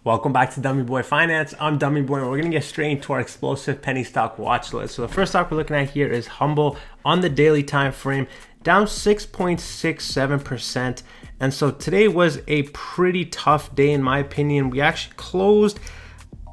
Welcome back to Dummy Boy Finance. I'm Dummy Boy, and we're going to get straight into our explosive penny stock watch list. So the first stock we're looking at here is Humbl on the daily time frame, down 6.67%. And so today was a pretty tough day in my opinion. We actually closed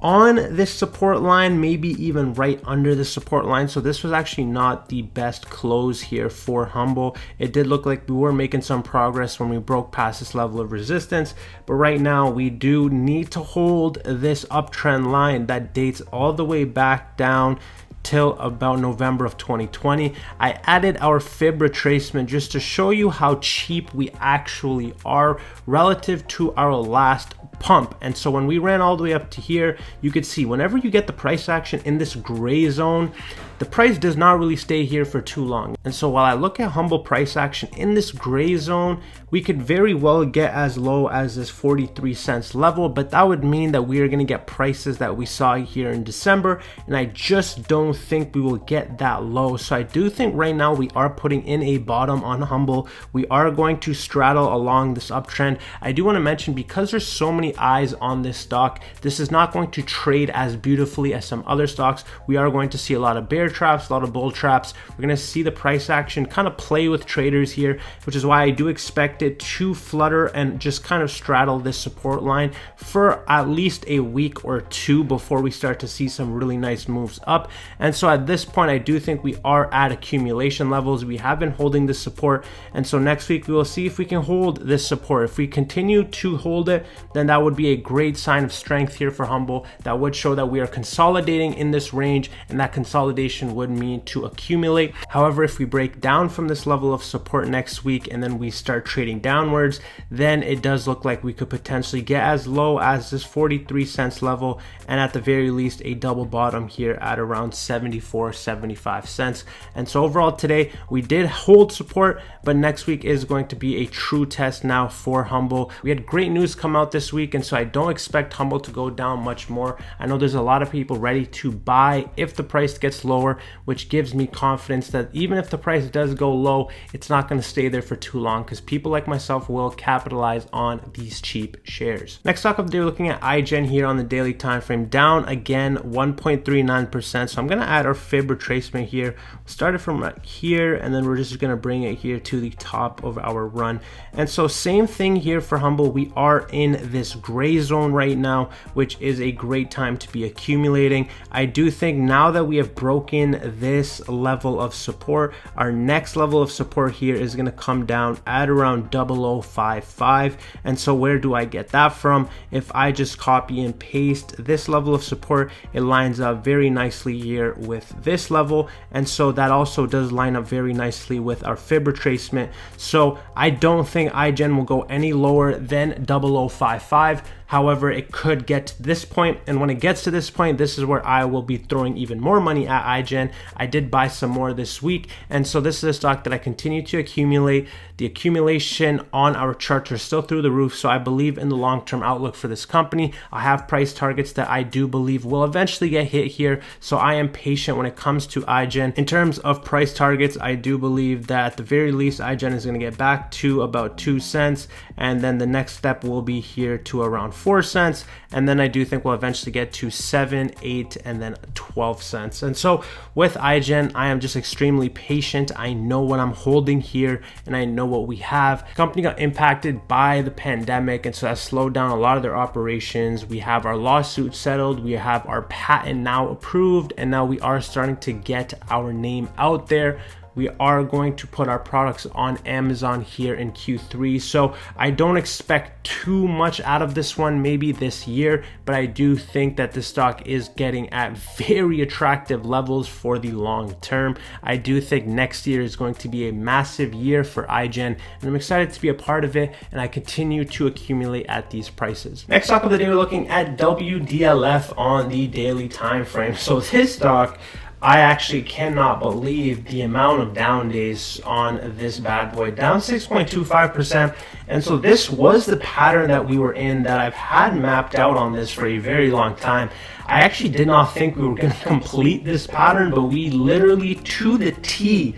on this support line, maybe even right under the support line. So this was actually not the best close here for Humbl. It did look like we were making some progress when we broke past this level of resistance, but right now we do need to hold this uptrend line that dates all the way back down till about November of 2020. I added our fib retracement just to show you how cheap we actually are relative to our last pump. And so when we ran all the way up to here, you could see whenever you get the price action in this gray zone, the price does not really stay here for too long. And so while I look at Humbl price action in this gray zone, we could very well get as low as this 43 cents level, but that would mean that we are going to get prices that we saw here in December, and I just don't think we will get that low. So I do think right now we are putting in a bottom on Humbl. We are going to straddle along this uptrend. I do want to mention, because there's so many eyes on this stock, this is not going to trade as beautifully as some other stocks. We are going to see a lot of bear traps, a lot of bull traps. We're going to see the price action kind of play with traders here, which is why I do expect it to flutter and just kind of straddle this support line for at least a week or two before we start to see some really nice moves up. And so at this point, I do think we are at accumulation levels. We have been holding this support, and so next week we will see if we can hold this support. If we continue to hold it, then that would be a great sign of strength here for Humbl. That would show that we are consolidating in this range, and that consolidation would mean to accumulate. However, if we break down from this level of support next week and then we start trading downwards, then it does look like we could potentially get as low as this 43 cents level, and at the very least a double bottom here at around 74-75 cents. And so overall today we did hold support, but next week is going to be a true test now for Humbl. We had great news come out this week, and so I don't expect Humbl to go down much more. I know there's a lot of people ready to buy if the price gets lower, which gives me confidence that even if the price does go low, it's not going to stay there for too long, because people like myself will capitalize on these cheap shares. Next stock of the day, we're looking at IGEN here on the daily time frame, down again 1.39%. So I'm going to add our fib retracement here. Start it from right here, and then we're just going to bring it here to the top of our run. And so same thing here for Humbl. We are in this gray zone right now, which is a great time to be accumulating. I do think now that we have broken this level of support, our next level of support here is going to come down at around 0055. And so where do I get that from? If I just copy and paste this level of support, it lines up very nicely here with this level, and so that also does line up very nicely with our fib retracement. So I don't think IGEN will go any lower than 0055. However, it could get to this point, and when it gets to this point, this is where I will be throwing even more money at IGEN. I did buy some more this week, and so this is a stock that I continue to accumulate. The accumulation on our charts are still through the roof, so I believe in the long-term outlook for this company. I have price targets that I do believe will eventually get hit here, so I am patient when it comes to IGEN. In terms of price targets, I do believe that at the very least, IGEN is going to get back to about 2 cents, and then the next step will be here to around 4 cents, and then I do think we'll eventually get to 7, 8, and then 12 cents. And so with IGEN, I am just extremely patient. I know what I'm holding here, and I know what we have. The company got impacted by the pandemic, and so that slowed down a lot of their operations. We have our lawsuit settled, we have our patent now approved, and now we are starting to get our name out there. We are going to put our products on Amazon here in Q3. So I don't expect too much out of this one, maybe this year, but I do think that the stock is getting at very attractive levels for the long term. I do think next year is going to be a massive year for IGEN, and I'm excited to be a part of it, and I continue to accumulate at these prices. Next stock of the day, we're looking at WDLF on the daily time frame. So this stock, I actually cannot believe the amount of down days on this bad boy, down 6.25%. And so this was the pattern that we were in, that I've had mapped out on this for a very long time. I actually did not think we were going to complete this pattern, but we literally to the T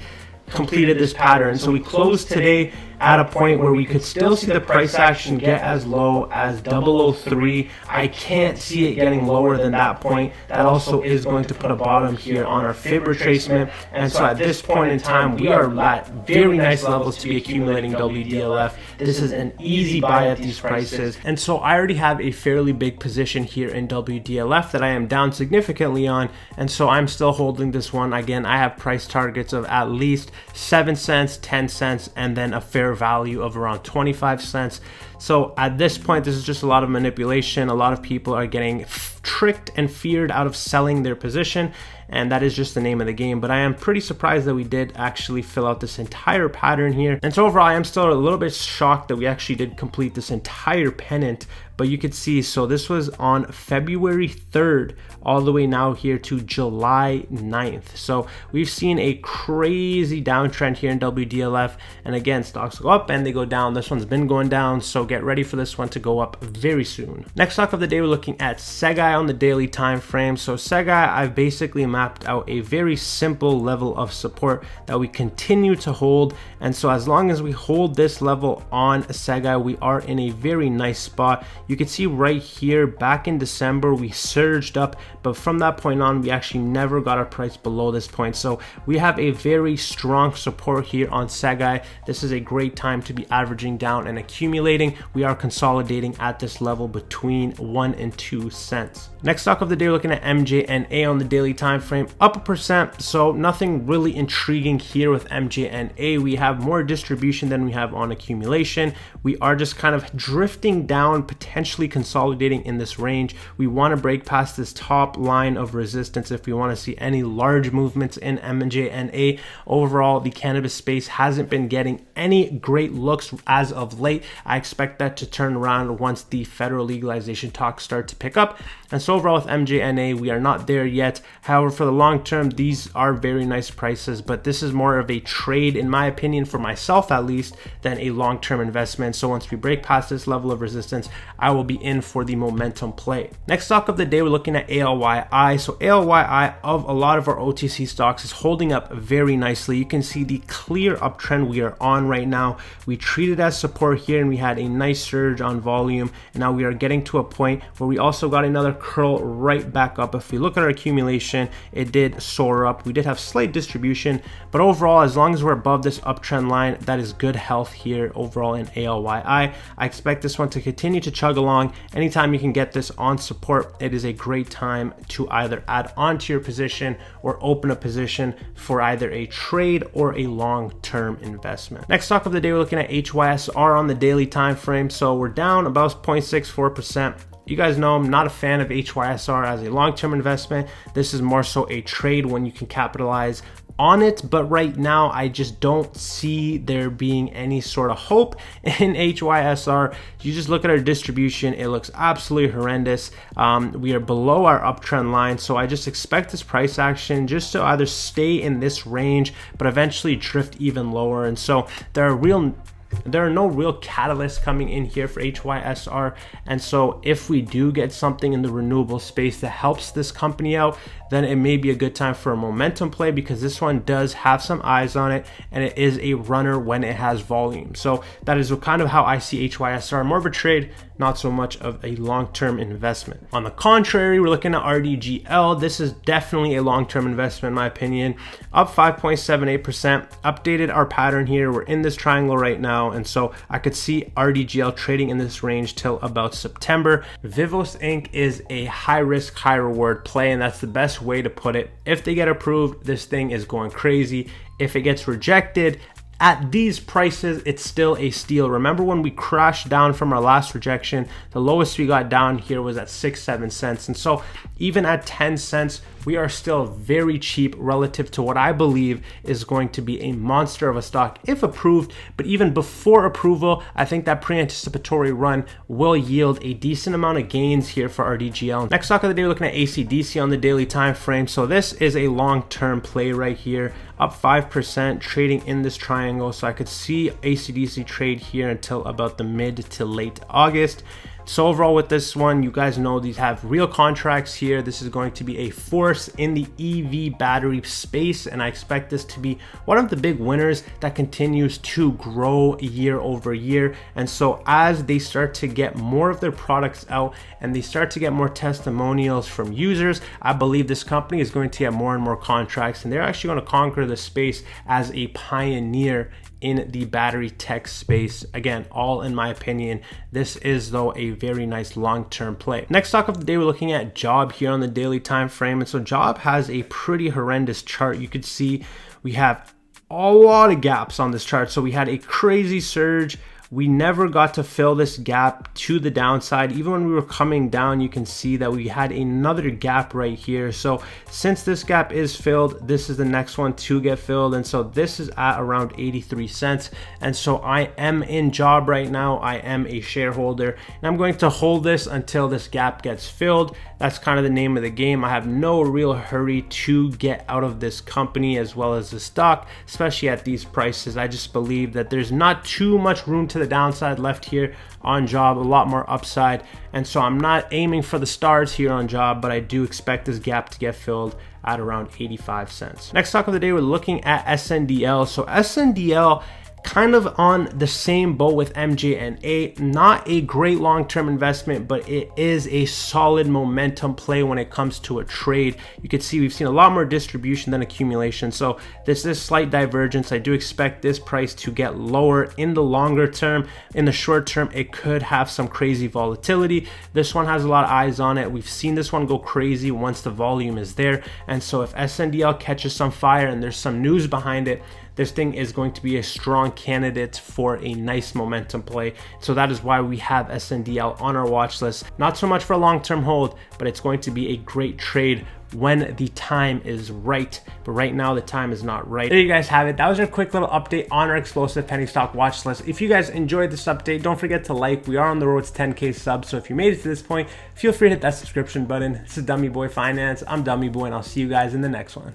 completed this pattern. So we closed today at a point where we could still see the price action get as low as 003. I can't see it getting lower than that point. That also is going to put a bottom here on our fib retracement. And so at this point in time, we are at very nice levels to be accumulating WDLF. This is an easy buy at these prices. And so I already have a fairly big position here in WDLF that I am down significantly on. And so I'm still holding this one. Again, I have price targets of at least 7 cents, 10 cents, and then a fair value of around 25 cents. So at this point, this is just a lot of manipulation. A lot of people are getting tricked and feared out of selling their position, and that is just the name of the game. But I am pretty surprised that we did actually fill out this entire pattern here. And so overall, I am still a little bit shocked that we actually did complete this entire pennant. But you could see, so this was on February 3rd all the way now here to July 9th. So we've seen a crazy downtrend here in WDLF. And again, stocks go up and they go down. This one's been going down, so get ready for this one to go up very soon. Next stock of the day, we're looking at SEGI on the daily time frame. So SEGI, I've basically mapped out a very simple level of support that we continue to hold. And so as long as we hold this level on SEGI, we are in a very nice spot. You can see right here, back in December, we surged up, but from that point on, we actually never got our price below this point. So we have a very strong support here on SEGI. This is a great time to be averaging down and accumulating. We are consolidating at this level between 1 and 2 cents. Next stock of the day, we're looking at MJNA on the daily time frame, up 1%. So nothing really intriguing here with MJNA. We have more distribution than we have on accumulation. We are just kind of drifting down, potentially consolidating in this range. We want to break past this top line of resistance if we want to see any large movements in MJNA. Overall, the cannabis space hasn't been getting any great looks as of late. I expect that to turn around once the federal legalization talks start to pick up. And so overall with MJNA, we are not there yet. However, for the long term, these are very nice prices, but this is more of a trade, in my opinion, for myself at least, than a long-term investment. So once we break past this level of resistance, I will be in for the momentum play. Next stock of the day, we're looking at ALYI. So ALYI, of a lot of our OTC stocks, is holding up very nicely. You can see the clear uptrend we are on right now. We treated as support here and we had a nice surge on volume. And now we are getting to a point where we also got another curl right back up. If we look at our accumulation, it did soar up. We did have slight distribution, but overall, as long as we're above this uptrend line, that is good health here overall in ALYI. I expect this one to continue to chug along. Anytime you can get this on support, it is a great time to either add on to your position or open a position for either a trade or a long-term investment. Next stock of the day, we're looking at HYSR on the daily time frame. So we're down about 0.64%. You guys know I'm not a fan of HYSR as a long-term investment. This is more so a trade when you can capitalize on it, but right now I just don't see there being any sort of hope in HYSR. You just look at our distribution, it looks absolutely horrendous. We are below our uptrend line, so I just expect this price action just to either stay in this range but eventually drift even lower. And so there are no real catalysts coming in here for HYSR. And so if we do get something in the renewable space that helps this company out, then it may be a good time for a momentum play, because this one does have some eyes on it and it is a runner when it has volume. So that is kind of how I see HYSR, more of a trade, not so much of a long-term investment. On the contrary, we're looking at RDGL. This is definitely a long-term investment in my opinion, up 5.78%, updated our pattern here. We're in this triangle right now, and so I could see RDGL trading in this range till about September. Vivos Inc. is a high risk, high reward play, and that's the best way to put it. If they get approved, this thing is going crazy. If it gets rejected, at these prices, it's still a steal. Remember when we crashed down from our last rejection, the lowest we got down here was at 6-7 cents. And so even at 10 cents, we are still very cheap relative to what I believe is going to be a monster of a stock if approved. But even before approval, I think that pre-anticipatory run will yield a decent amount of gains here for RDGL. Next stock of the day, we're looking at ACDC on the daily time frame. So this is a long-term play right here, up 5%, trading in this triangle. So I could see ACDC trade here until about the mid to late August. So overall with this one, you guys know these have real contracts here. This is going to be a force in the EV battery space, and I expect this to be one of the big winners that continues to grow year over year. And so as they start to get more of their products out and they start to get more testimonials from users, I believe this company is going to get more and more contracts, and they're actually going to conquer the space as a pioneer in the battery tech space. Again, all in my opinion. This is though a very nice long-term play. Next stock of the day, we're looking at Job here on the daily time frame. And so Job has a pretty horrendous chart. You could see we have a lot of gaps on this chart. So we had a crazy surge. We never got to fill this gap to the downside. Even when we were coming down, you can see that we had another gap right here. So since this gap is filled, this is the next one to get filled. And so this is at around 83 cents. And so I am in Job right now. I am a shareholder, and I'm going to hold this until this gap gets filled. That's kind of the name of the game. I have no real hurry to get out of this company as well as the stock, especially at these prices. I just believe that there's not too much room to the downside left here on Job, a lot more upside. And so I'm not aiming for the stars here on Job, but I do expect this gap to get filled at around 85 cents. Next stock of the day, we're looking at SNDL. So SNDL, kind of on the same boat with MJNA, not a great long-term investment, but it is a solid momentum play when it comes to a trade. You can see we've seen a lot more distribution than accumulation. So this is slight divergence. I do expect this price to get lower in the longer term. In the short term, it could have some crazy volatility. This one has a lot of eyes on it. We've seen this one go crazy once the volume is there. And so if SNDL catches some fire and there's some news behind it, this thing is going to be a strong candidate for a nice momentum play. So that is why we have SNDL on our watch list. Not so much for a long-term hold, but it's going to be a great trade when the time is right. But right now the time is not right. There you guys have it. That was a quick little update on our explosive penny stock watch list. If you guys enjoyed this update, don't forget to like. We are on the road to 10K subs, so if you made it to this point, feel free to hit that subscription button. This is Dummy Boy Finance. I'm Dummy Boy, and I'll see you guys in the next one.